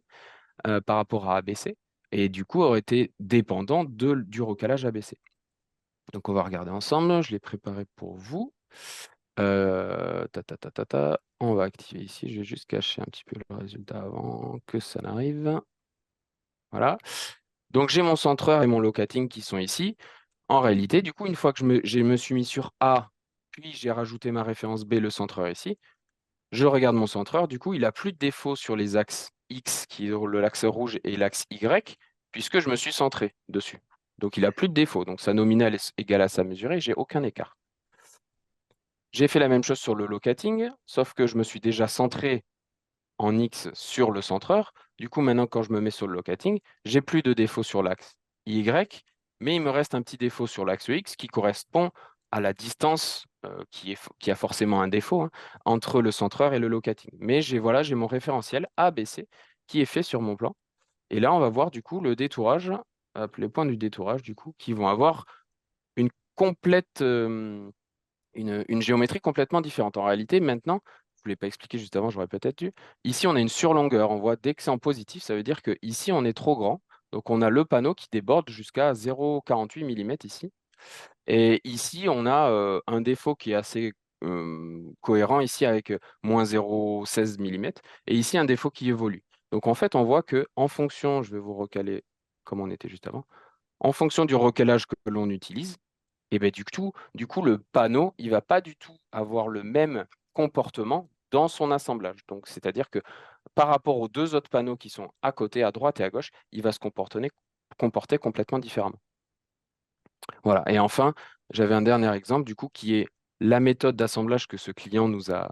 par rapport à ABC, et du coup auraient été dépendants du recalage ABC. Donc, on va regarder ensemble. Je l'ai préparé pour vous. On va activer ici. Je vais juste cacher un petit peu le résultat avant que ça n'arrive. Voilà. Donc, j'ai mon centreur et mon locating qui sont ici. En réalité, du coup, une fois que je me suis mis sur A, puis j'ai rajouté ma référence B, le centreur ici, je regarde mon centreur. Du coup, il n'a plus de défaut sur les axes X, qui est l'axe rouge, et l'axe Y, puisque je me suis centré dessus. Donc, il n'a plus de défaut. Donc, sa nominale est égale à sa mesurée. J'ai aucun écart. J'ai fait la même chose sur le locating, sauf que je me suis déjà centré en X sur le centreur. Du coup, maintenant, quand je me mets sur le locating, j'ai plus de défaut sur l'axe Y, mais il me reste un petit défaut sur l'axe X qui correspond à la distance qui a forcément un défaut, hein, entre le centreur et le locating. Mais voilà, j'ai mon référentiel ABC qui est fait sur mon plan. Et là, on va voir du coup le détourage, les points du détourage du coup, qui vont avoir une complète, une géométrie complètement différente. En réalité, maintenant, je ne vous l'ai pas expliqué juste avant, j'aurais peut-être dû. Ici, on a une surlongueur. On voit dès que c'est en positif, ça veut dire que ici, on est trop grand. Donc, on a le panneau qui déborde jusqu'à 0,48 mm ici. Et ici, on a un défaut qui est assez cohérent ici avec moins 0,16 mm. Et ici, un défaut qui évolue. Donc, en fait, on voit que en fonction, je vais vous recaler comme on était juste avant, en fonction du recalage que l'on utilise, et ben du coup, le panneau, il va pas du tout avoir le même comportement dans son assemblage. Donc, c'est-à-dire que par rapport aux deux autres panneaux qui sont à côté, à droite et à gauche, il va se comporter complètement différemment. Voilà. Et enfin, j'avais un dernier exemple, du coup, qui est la méthode d'assemblage que ce client nous a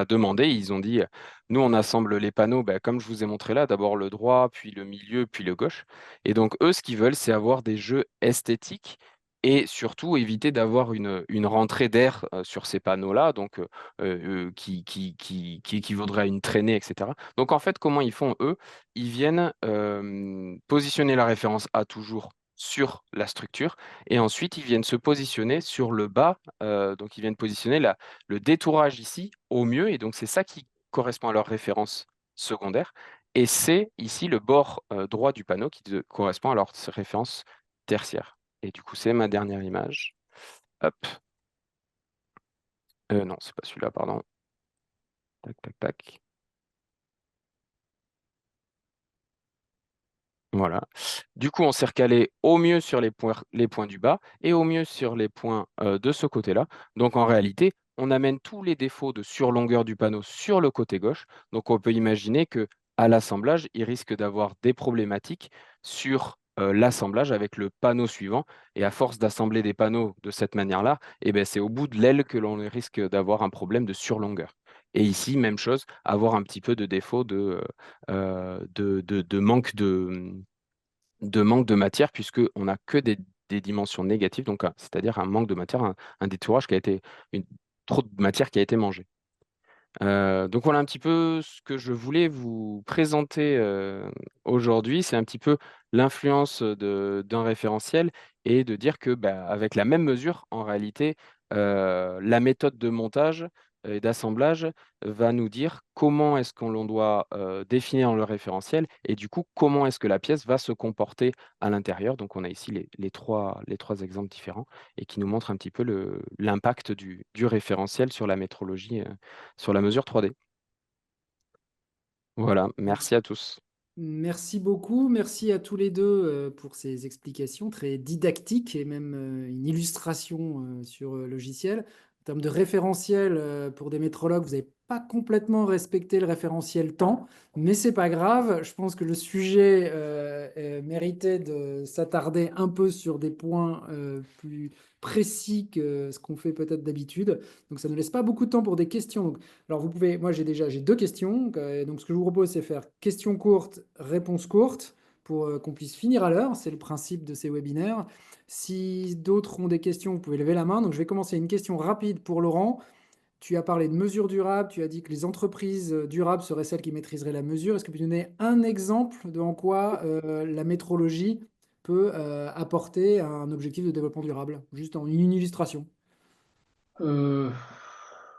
demandé. Ils ont dit, nous, on assemble les panneaux, ben, comme je vous ai montré là, d'abord le droit, puis le milieu, puis le gauche. Et donc, eux, ce qu'ils veulent, c'est avoir des jeux esthétiques et surtout éviter d'avoir une rentrée d'air sur ces panneaux-là, donc qui équivaudrait à une traînée, etc. Donc, en fait, comment ils font, eux? Ils viennent positionner la référence A toujours sur la structure et ensuite ils viennent se positionner sur le bas, donc ils viennent positionner le détourage ici au mieux et donc c'est ça qui correspond à leur référence secondaire et c'est ici le bord droit du panneau qui correspond à leur référence tertiaire. Et du coup c'est ma dernière image. Hop. Non, c'est pas celui-là, pardon. Tac, tac, tac. Voilà. Du coup, on s'est recalé au mieux sur les points du bas et au mieux sur les points de ce côté-là. Donc, en réalité, on amène tous les défauts de surlongueur du panneau sur le côté gauche. Donc, on peut imaginer que à l'assemblage, il risque d'avoir des problématiques sur l'assemblage avec le panneau suivant. Et à force d'assembler des panneaux de cette manière-là, eh ben, c'est au bout de l'aile que l'on risque d'avoir un problème de surlongueur. Et ici, même chose, avoir un petit peu de défaut de manque de matière, puisqu'on n'a que des dimensions négatives, donc c'est-à-dire un manque de matière, un détourage qui a été, trop de matière qui a été mangée. Donc voilà un petit peu ce que je voulais vous présenter aujourd'hui, c'est un petit peu l'influence d'un référentiel et de dire que bah, avec la même mesure, en réalité, la méthode de montage et d'assemblage va nous dire comment est-ce qu'on l'on doit définir le référentiel et du coup comment est-ce que la pièce va se comporter à l'intérieur. Donc on a ici les trois exemples différents et qui nous montrent un petit peu l'impact du référentiel sur la métrologie sur la mesure 3D. Voilà, merci à tous. Merci beaucoup, merci à tous les deux pour ces explications très didactiques et même une illustration sur le logiciel. En termes de référentiel, pour des métrologues, vous n'avez pas complètement respecté le référentiel temps, mais c'est pas grave. Je pense que le sujet méritait de s'attarder un peu sur des points plus précis que ce qu'on fait peut-être d'habitude. Donc ça ne laisse pas beaucoup de temps pour des questions. Donc, alors vous pouvez, moi j'ai deux questions. Donc ce que je vous propose, c'est faire questions courtes, réponses courtes pour qu'on puisse finir à l'heure. C'est le principe de ces webinaires. Si d'autres ont des questions, vous pouvez lever la main. Donc je vais commencer une question rapide pour Laurent. Tu as parlé de mesures durables, tu as dit que les entreprises durables seraient celles qui maîtriseraient la mesure. Est-ce que tu peux donner un exemple de en quoi la métrologie peut apporter un objectif de développement durable? Juste en une illustration. Euh,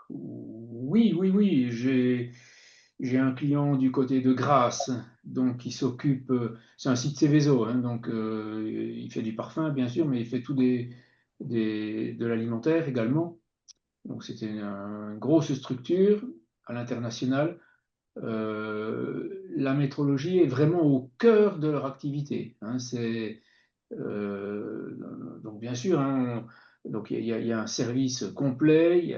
oui, oui, oui, j'ai un client du côté de Grasse, donc qui s'occupe, c'est un site Céveso, hein, donc il fait du parfum bien sûr, mais il fait tout de l'alimentaire également. Donc c'était une grosse structure à l'international. La métrologie est vraiment au cœur de leur activité, hein, euh, donc bien sûr, hein, donc il y a un service complet,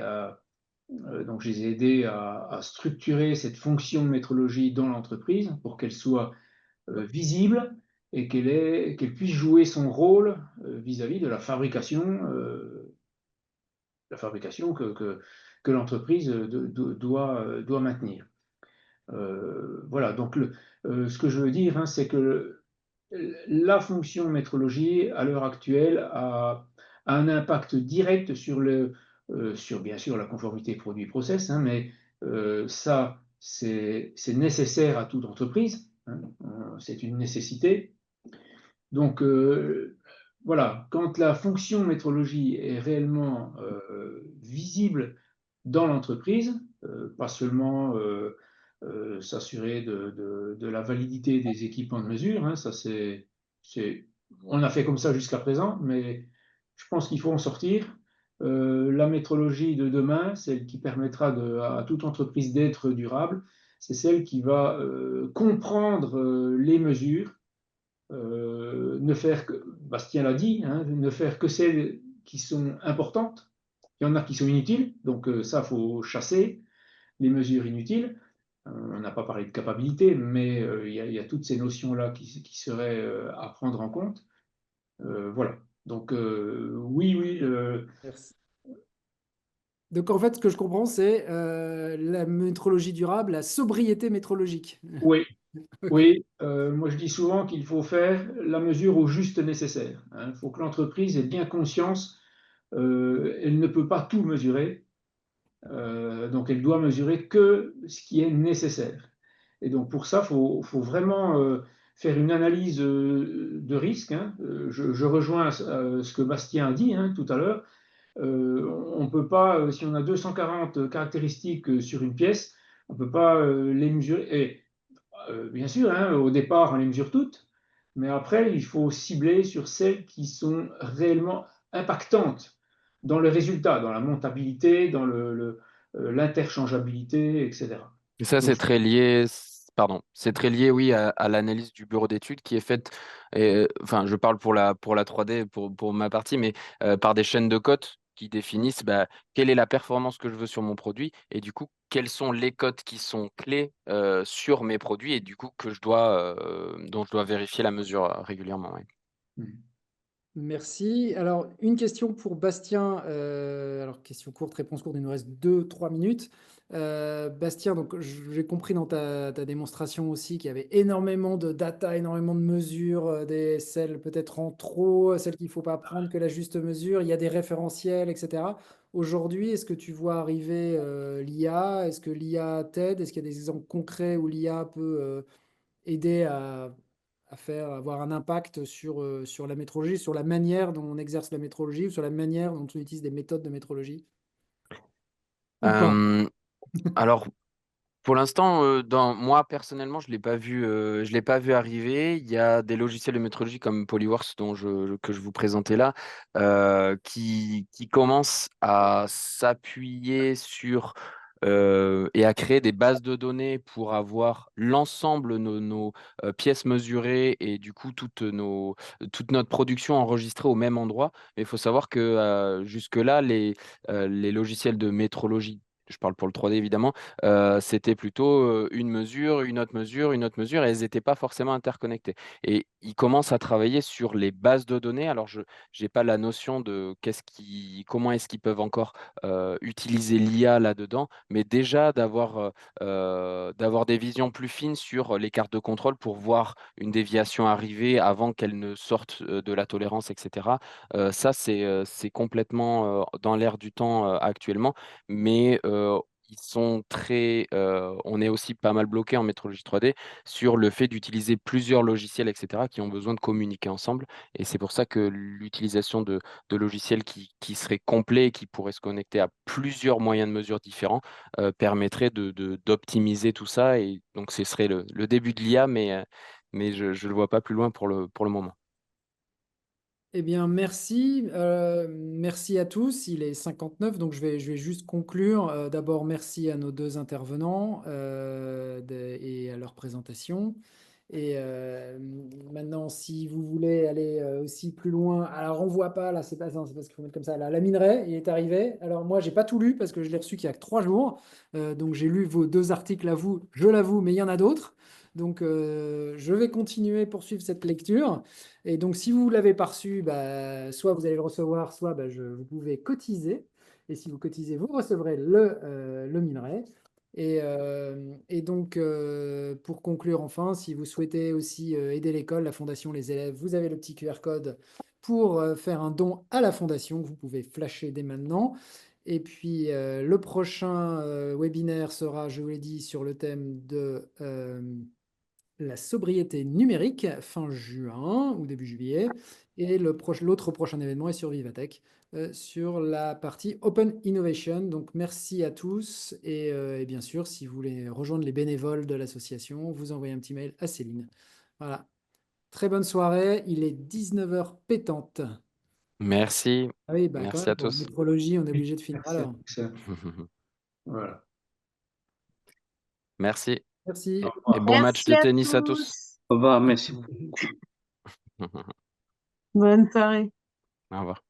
donc je les ai aidés à structurer cette fonction de métrologie dans l'entreprise pour qu'elle soit visible et qu'elle puisse jouer son rôle vis-à-vis de la fabrication que l'entreprise doit maintenir. Voilà, donc ce que je veux dire, hein, c'est que la fonction métrologie, à l'heure actuelle, a un impact direct sur bien sûr la conformité produit-process, hein, mais ça, c'est nécessaire à toute entreprise, hein, c'est une nécessité. Donc, voilà, quand la fonction métrologie est réellement visible dans l'entreprise, pas seulement s'assurer de la validité des équipements de mesure, hein, ça on a fait comme ça jusqu'à présent, mais je pense qu'il faut en sortir. La métrologie de demain, celle qui permettra à toute entreprise d'être durable, c'est celle qui va comprendre les mesures, ne faire que, Bastien l'a dit, hein, ne faire que celles qui sont importantes. Il y en a qui sont inutiles, donc ça, il faut chasser les mesures inutiles. On n'a pas parlé de capacité, mais il y a toutes ces notions-là qui seraient à prendre en compte. Voilà. Donc oui, oui, Merci. Donc, en fait, ce que je comprends, c'est la métrologie durable, la sobriété métrologique. Oui, Ok. oui. Moi je dis souvent qu'il faut faire la mesure au juste nécessaire, hein. Il faut que l'entreprise ait bien conscience, elle ne peut pas tout mesurer, donc elle doit mesurer que ce qui est nécessaire. Et donc pour ça, faut vraiment faire une analyse de risque, hein. Je rejoins ce que Bastien a dit, hein, tout à l'heure. On ne peut pas, si on a 240 caractéristiques sur une pièce, on ne peut pas les mesurer. Et bien sûr, hein, au départ, on les mesure toutes, mais après, il faut cibler sur celles qui sont réellement impactantes dans le résultat, dans la montabilité, dans l'interchangeabilité, etc. Et ça, Donc, c'est très lié, pardon, c'est très lié, oui, à l'analyse du bureau d'études qui est faite, enfin, je parle pour la 3D, pour ma partie, mais par des chaînes de cotes qui définissent bah, quelle est la performance que je veux sur mon produit et du coup, quelles sont les cotes qui sont clés sur mes produits et du coup, dont je dois vérifier la mesure régulièrement. Ouais. Merci. Alors, une question pour Bastien. Alors, question courte, réponse courte, il nous reste 2, 3 minutes. Bastien, donc j'ai compris dans ta démonstration aussi qu'il y avait énormément de data, énormément de mesures, celles peut-être en trop, celles qu'il ne faut pas prendre que la juste mesure. Il y a des référentiels, etc. Aujourd'hui, est-ce que tu vois arriver l'IA? Est-ce que l'IA t'aide? Est-ce qu'il y a des exemples concrets où l'IA peut aider à faire, avoir un impact sur la métrologie, sur la manière dont on exerce la métrologie ou sur la manière dont on utilise des méthodes de métrologie? Ou pas? Euh, alors, pour l'instant, moi personnellement, je l'ai pas vu arriver. Il y a des logiciels de métrologie comme Polyworks que je vous présentais là, qui commencent à s'appuyer sur et à créer des bases de données pour avoir l'ensemble de nos pièces mesurées et du coup toute notre production enregistrée au même endroit. Mais il faut savoir que jusque-là, les logiciels de métrologie, je parle pour le 3D évidemment, c'était plutôt une mesure, une autre mesure, une autre mesure, et elles n'étaient pas forcément interconnectées. Et ils commencent à travailler sur les bases de données. Alors, je n'ai pas la notion de comment est-ce qu'ils peuvent encore utiliser l'IA là-dedans, mais déjà d'avoir des visions plus fines sur les cartes de contrôle pour voir une déviation arriver avant qu'elle ne sorte de la tolérance, etc. Ça, c'est complètement dans l'air du temps actuellement, mais on est aussi pas mal bloqué en métrologie 3D sur le fait d'utiliser plusieurs logiciels, etc., qui ont besoin de communiquer ensemble. Et c'est pour ça que l'utilisation de logiciels qui seraient complets et qui pourraient se connecter à plusieurs moyens de mesure différents permettrait d'optimiser tout ça. Et donc, ce serait le début de l'IA, mais je ne le vois pas plus loin pour le moment. Eh bien, merci. Merci à tous. Il est 59, donc je vais juste conclure. D'abord, merci à nos deux intervenants et à leur présentation. Et maintenant, si vous voulez aller aussi plus loin, alors on voit pas, là, c'est pas ça, c'est parce qu'il faut mettre comme ça. Là, la minerai, il est arrivé. Alors moi, j'ai pas tout lu parce que je l'ai reçu qu'il y a que 3 jours. Donc j'ai lu vos deux articles à vous, je l'avoue, mais il y en a d'autres. Donc je vais continuer, poursuivre cette lecture. Et donc, si vous ne l'avez pas reçu, bah, soit vous allez le recevoir, soit bah, vous pouvez cotiser. Et si vous cotisez, vous recevrez le minerai. Et donc, pour conclure enfin, si vous souhaitez aussi aider l'école, la fondation, les élèves, vous avez le petit QR code pour faire un don à la fondation que vous pouvez flasher dès maintenant. Et puis, le prochain webinaire sera, je vous l'ai dit, sur le thème de la sobriété numérique fin juin ou début juillet. Et l'autre prochain événement est sur Vivatech, sur la partie Open Innovation. Donc merci à tous. Et bien sûr, si vous voulez rejoindre les bénévoles de l'association, vous envoyez un petit mail à Céline. Voilà. Très bonne soirée. Il est 19h pétante. Merci. Ah oui, bah quand Merci même, à pour tous. métrologie, on est obligé de finir excellent, alors. excellent. Voilà. Merci Au Merci. et revoir. bon match Merci de à tennis à tous. tous. Au revoir, merci beaucoup. Bonne soirée. Au revoir.